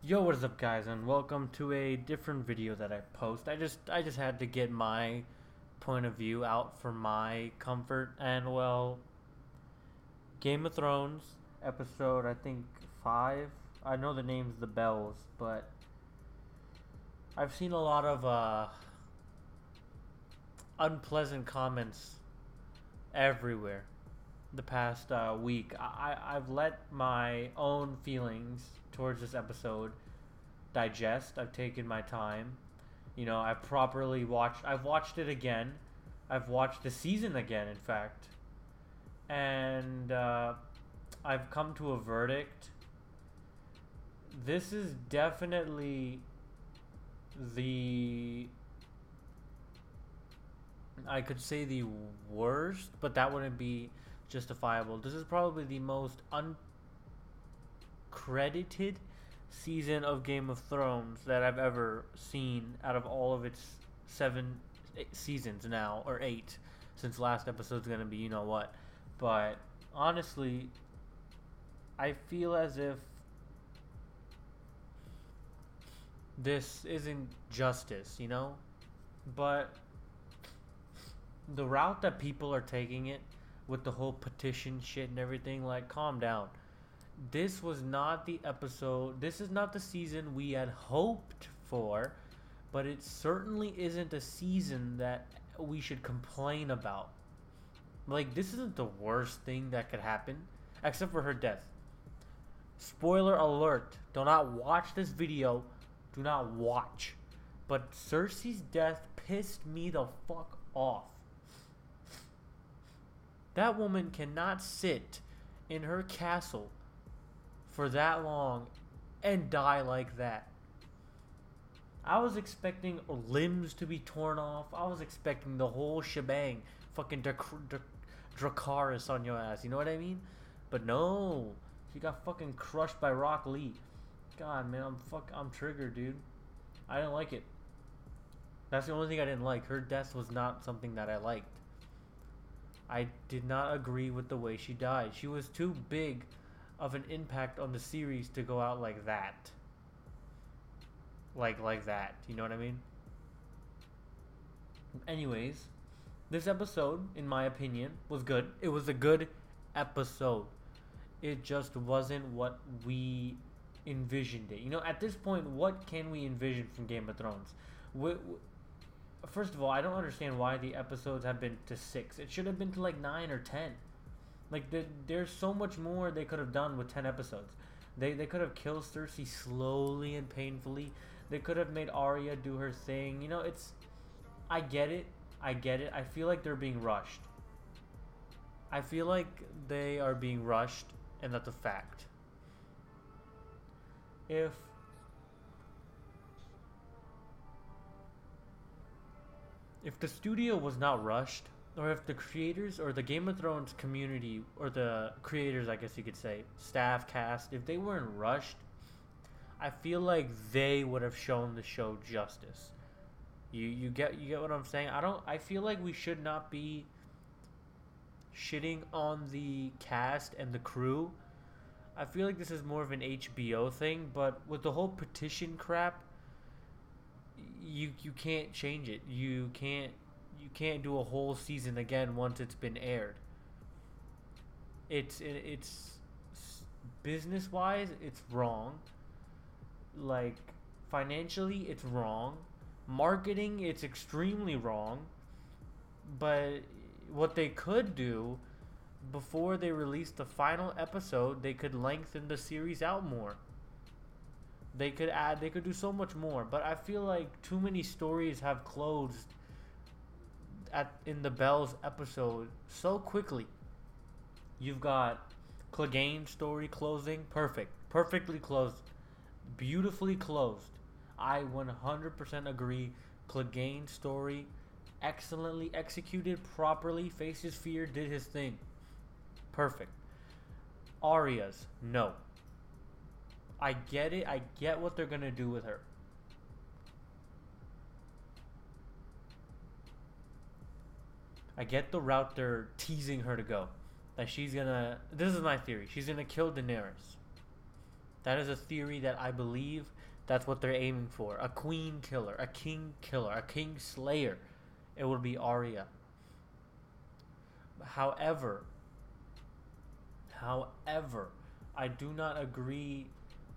Yo, what is up, guys, and welcome to a different video that I post. I just had to get my point of view out for my comfort, and well, Game of Thrones episode I think 5. I know the name's The Bells, but I've seen a lot of unpleasant comments everywhere the past week. I've let my own feelings towards this episode digest. I've taken my time. I've properly watched. I've watched it again. I've watched the season again, in fact, and I've come to a verdict. This is definitely the I could say the worst, but that wouldn't be justifiable. This is probably the most uncredited season of Game of Thrones that I've ever seen out of all of its seasons now, or 8, since last episode's gonna be what. But honestly, I feel as if this isn't justice. But the route that people are taking it with the whole petition shit and everything, like, calm down. This was not the episode, this is not the season we had hoped for, but it certainly isn't a season that we should complain about. Like, this isn't the worst thing that could happen, except for her death. Spoiler alert, do not watch this video, do not watch. But Cersei's death pissed me the fuck off. That woman cannot sit in her castle for that long and die like that. I was expecting limbs to be torn off. I was expecting the whole shebang. Fucking Dracarys on your ass. You know what I mean? But no. She got fucking crushed by Rock Lee. God, man, I'm triggered, dude. I didn't like it. That's the only thing I didn't like. Her death was not something that I liked. I did not agree with the way she died. She was too big of an impact on the series to go out like that. Like that. You know what I mean? Anyways, this episode, in my opinion, was good. It was a good episode. It just wasn't what we envisioned it. At this point, what can we envision from Game of Thrones? First of all, I don't understand why the episodes have been to 6. It should have been to like 9 or 10. Like, there's so much more they could have done with 10 episodes. They could have killed Cersei slowly and painfully. They could have made Arya do her thing. I get it. I feel like they're being rushed. I feel like they are being rushed, and that's a fact. If the studio was not rushed, or if the creators or the Game of Thrones community, or the creators, I guess you could say, staff, cast, if they weren't rushed, I feel like they would have shown the show justice. You get what I'm saying? I feel like we should not be shitting on the cast and the crew. I feel like this is more of an HBO thing, but with the whole petition crap, you can't change it. You can't do a whole season again once it's been aired. It's business wise, it's wrong. Like, financially, it's wrong. Marketing, it's extremely wrong. But what they could do before they release the final episode, they could lengthen the series out more. They could do so much more, but I feel like too many stories have closed in the Bells episode so quickly. You've got Clegane's story closing, perfectly closed, beautifully closed. I 100% agree. Clegane's story, excellently executed, properly. Faces Fear did his thing, perfect. Arya's, no. I get it. I get what they're gonna do with her. I get the route they're teasing her to go. That she's gonna. This is my theory. She's gonna kill Daenerys. That is a theory that I believe that's what they're aiming for. A queen killer, a king killer, a king slayer. It would be Arya. However, however, I do not agree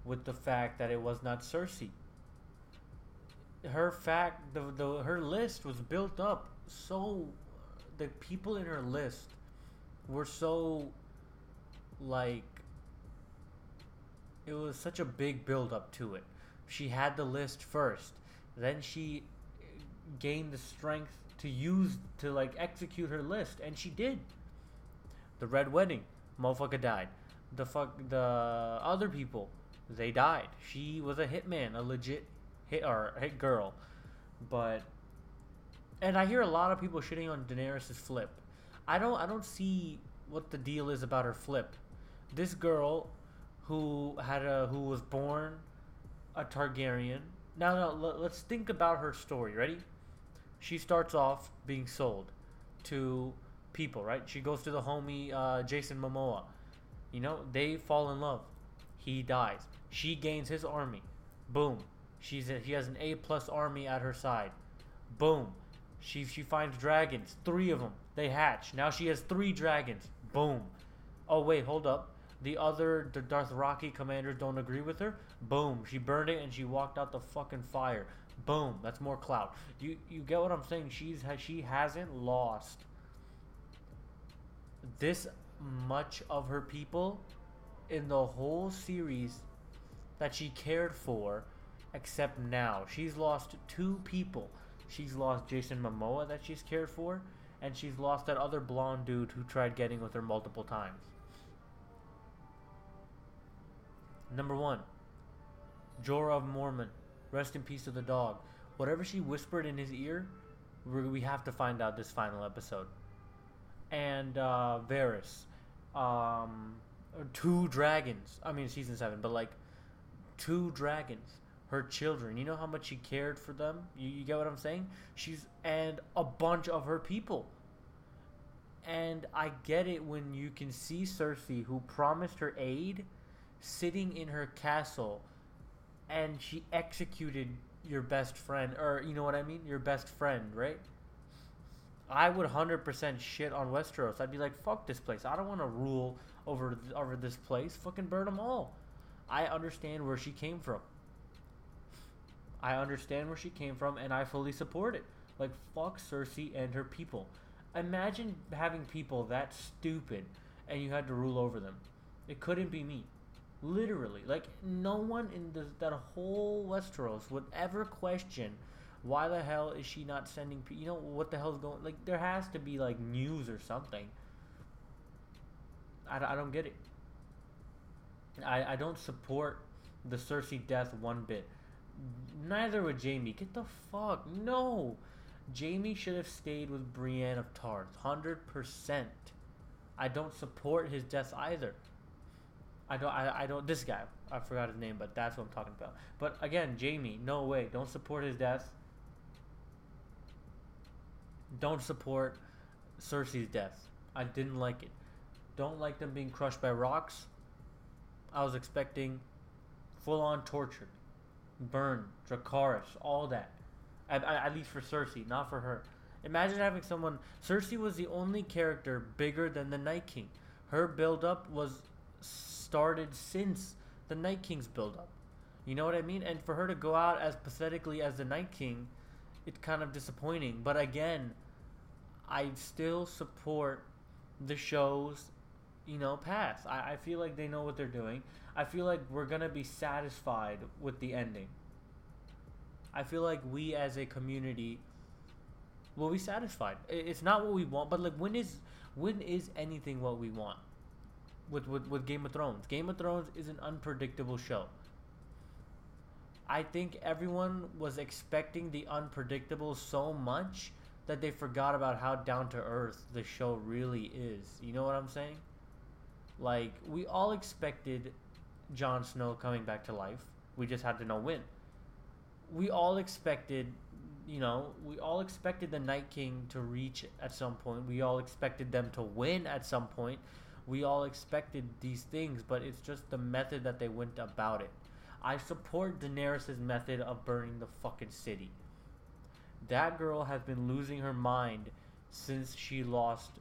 with the fact that it was not Cersei. Her list was built up so the people in her list were so like it was such a big build up to it. She had the list first, then she gained the strength to use to like execute her list, and she did. The Red Wedding, motherfucker died. The other people, they died. She was a hitman, a legit hit girl, but and I hear a lot of people shitting on Daenerys' flip. I don't see what the deal is about her flip. This girl who was born a Targaryen. Now, let's think about her story. Ready? She starts off being sold to people, right? She goes to the homie Jason Momoa. You know, they fall in love. He dies. She gains his army. Boom. She has an A+ army at her side. Boom. She finds dragons. 3 of them. They hatch. Now she has 3 dragons. Boom. Oh wait, hold up. The Dothraki commanders don't agree with her. Boom. She burned it and she walked out the fucking fire. Boom. That's more clout. You get what I'm saying? She hasn't lost this much of her people in the whole series that she cared for, except now. She's lost 2 people. She's lost Jason Momoa that she's cared for, and she's lost that other blonde dude who tried getting with her multiple times. Number 1, Jorah of Mormont. Rest in peace to the dog. Whatever she whispered in his ear, we have to find out this final episode. And Varys. 2 dragons. I mean, season 7, but like 2 dragons. Her children. You know how much she cared for them? You get what I'm saying? And a bunch of her people. And I get it when you can see Cersei, who promised her aid, sitting in her castle, and she executed your best friend, or you know what I mean? Your best friend, right? I would 100% shit on Westeros. I'd be like, fuck this place. I don't want to rule over this place. Fucking burn them all. I understand where she came from. And I fully support it. Like, fuck Cersei and her people. Imagine having people that stupid and you had to rule over them. It couldn't be me. Literally. Like, no one in that whole Westeros would ever question why the hell is she not sending you know, what the hell's going... Like, there has to be, like, news or something. I don't get it. I don't support the Cersei death one bit. Neither would Jaime. Get the fuck... No! Jaime should have stayed with Brienne of Tarth. 100%. I don't support his death either. I don't... This guy. I forgot his name, but that's what I'm talking about. But, again, Jaime. No way. Don't support his death. Don't support Cersei's death. I didn't like it. Don't like them being crushed by rocks. I was expecting full-on torture. Burn. Dracarys. All that. At least for Cersei, not for her. Imagine having someone... Cersei was the only character bigger than the Night King. Her build-up was started since the Night King's build-up. You know what I mean? And for her to go out as pathetically as the Night King, it's kind of disappointing. But again, I still support the show's, path. I feel like they know what they're doing. I feel like we're going to be satisfied with the ending. I feel like we as a community will be satisfied. It's not what we want, but like when is anything what we want? With Game of Thrones. Game of Thrones is an unpredictable show. I think everyone was expecting the unpredictable so much that they forgot about how down to earth the show really is. You know what I'm saying? Like, we all expected Jon Snow coming back to life. We just had to know when. We all expected, the Night King to reach at some point. We all expected them to win at some point. We all expected these things, but it's just the method that they went about it. I support Daenerys' method of burning the fucking city. That girl has been losing her mind since she lost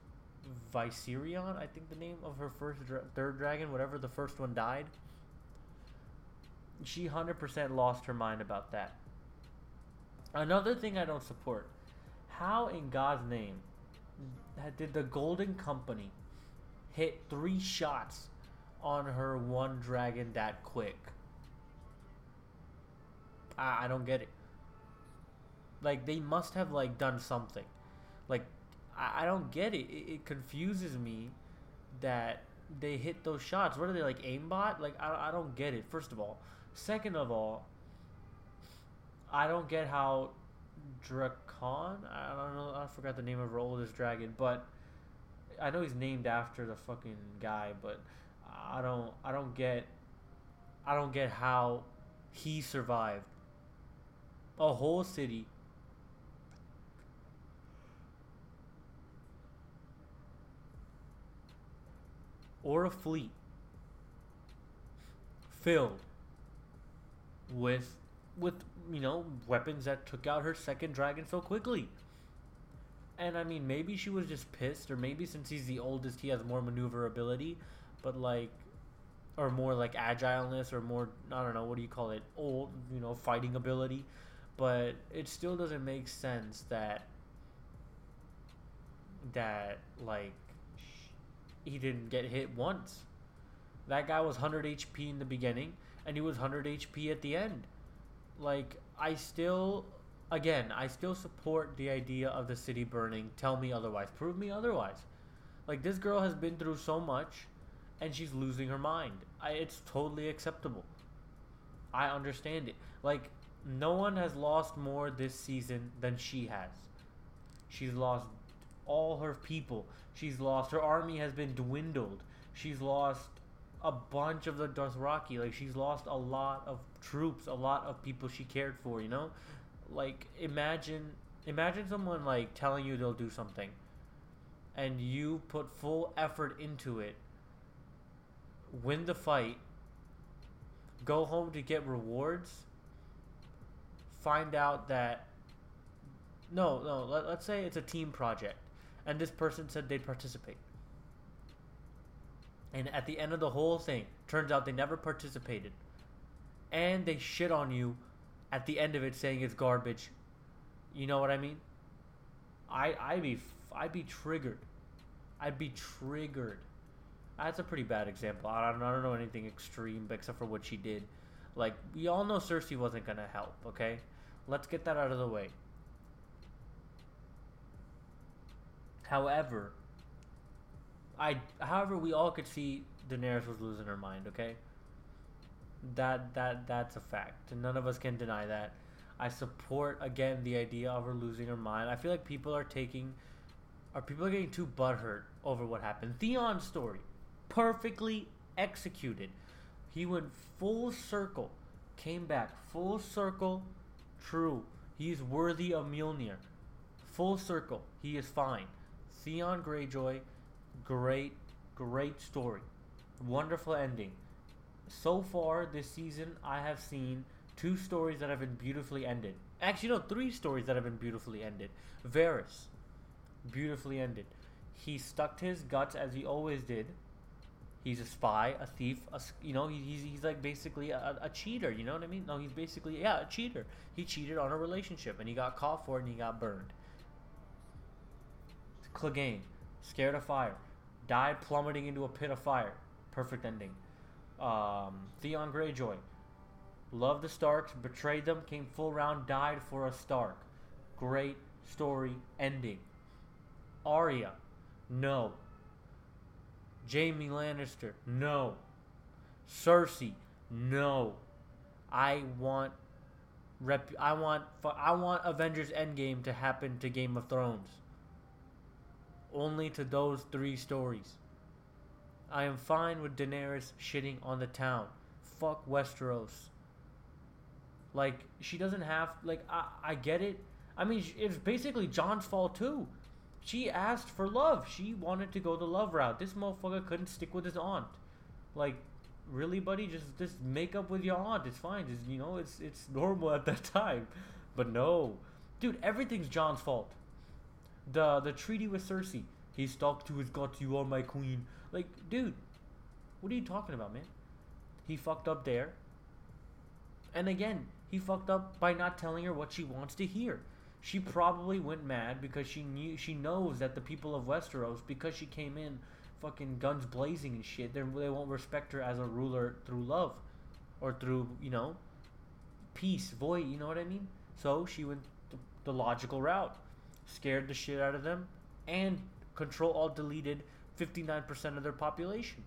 Viserion, I think the name of her third dragon, whatever the first one died. She 100% lost her mind about that. Another thing I don't support: how in God's name did the Golden Company hit 3 shots on her one dragon that quick? I don't get it. Like, they must have like done something. Like, I don't get it. It confuses me that they hit those shots. What are they, like, aimbot? Like, I don't get it, first of all. Second of all, I don't get how Drakon, I don't know, I forgot the name of her oldest dragon, but I know he's named after the fucking guy, but I don't get how he survived a whole city or a fleet filled with with weapons that took out her second dragon so quickly. And I mean, maybe she was just pissed, or maybe since he's the oldest, he has more maneuverability, but like, or more like agileness, or more, I don't know, what do you call it, old, fighting ability. But it still doesn't make sense that like he didn't get hit once. That guy was 100 HP in the beginning, and he was 100 HP at the end. Like, I still support the idea of the city burning. Tell me otherwise. Prove me otherwise. Like, this girl has been through so much, and she's losing her mind. It's totally acceptable. I understand it. Like, no one has lost more this season than she has. She's lost all her people. Her army has been dwindled. She's lost a bunch of the Dothraki. Like, she's lost a lot of troops, a lot of people she cared for, Like, imagine someone, like, telling you they'll do something, and you put full effort into it, win the fight, go home to get rewards, find out that let's say it's a team project, and this person said they'd participate, and at the end of the whole thing, turns out they never participated, and they shit on you at the end of it, saying it's garbage. You know what I mean? I'd be triggered. I'd be triggered. That's a pretty bad example. I don't know anything extreme except for what she did. Like, we all know Cersei wasn't gonna help. Okay, let's get that out of the way. However, we all could see Daenerys was losing her mind. Okay, that's a fact, and none of us can deny that. I support, again, the idea of her losing her mind. I feel like people are getting too butthurt over what happened. Theon's story, perfectly executed. He went full circle, came back full circle. True, he's worthy of Mjolnir. Full circle, he is fine. Theon Greyjoy, great story, wonderful ending. So far this season, I have seen 2 stories that have been beautifully ended. Actually, no, 3 stories that have been beautifully ended. Varys, beautifully ended. He stuck to his guts as he always did. He's a spy, a thief, he's like basically a cheater, you know what I mean? No, he's basically, a cheater. He cheated on a relationship, and he got caught for it, and he got burned. Clegane, scared of fire, died plummeting into a pit of fire. Perfect ending. Theon Greyjoy, loved the Starks, betrayed them, came full round, died for a Stark. Great story ending. Arya, no. Jaime Lannister, no. Cersei, no. I want Avengers Endgame to happen to Game of Thrones. Only to those 3 stories. I am fine with Daenerys shitting on the town. Fuck Westeros. Like, she doesn't have, like, I get it. I mean, it's basically Jon's fault too. She asked for love. She wanted to go the love route. This motherfucker couldn't stick with his aunt. Like, really, buddy? Just make up with your aunt. It's fine. Just, it's normal at that time. But no, dude, everything's John's fault. The treaty with Cersei. He stuck to his guts. You are my queen. Like, dude, what are you talking about, man? He fucked up there. And again, he fucked up by not telling her what she wants to hear. She probably went mad because she knows that the people of Westeros, because she came in fucking guns blazing and shit, they won't respect her as a ruler through love or through, peace, void, you know what I mean? So she went the logical route, scared the shit out of them, and control alt deleted 59% of their population.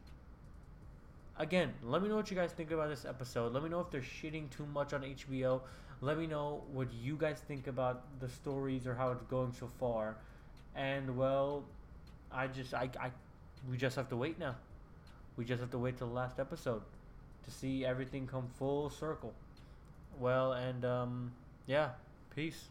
Again, let me know what you guys think about this episode. Let me know if they're shitting too much on HBO. Let me know what you guys think about the stories or how it's going so far. And well, we just have to wait now. We just have to wait till the last episode to see everything come full circle. Well, and yeah, peace.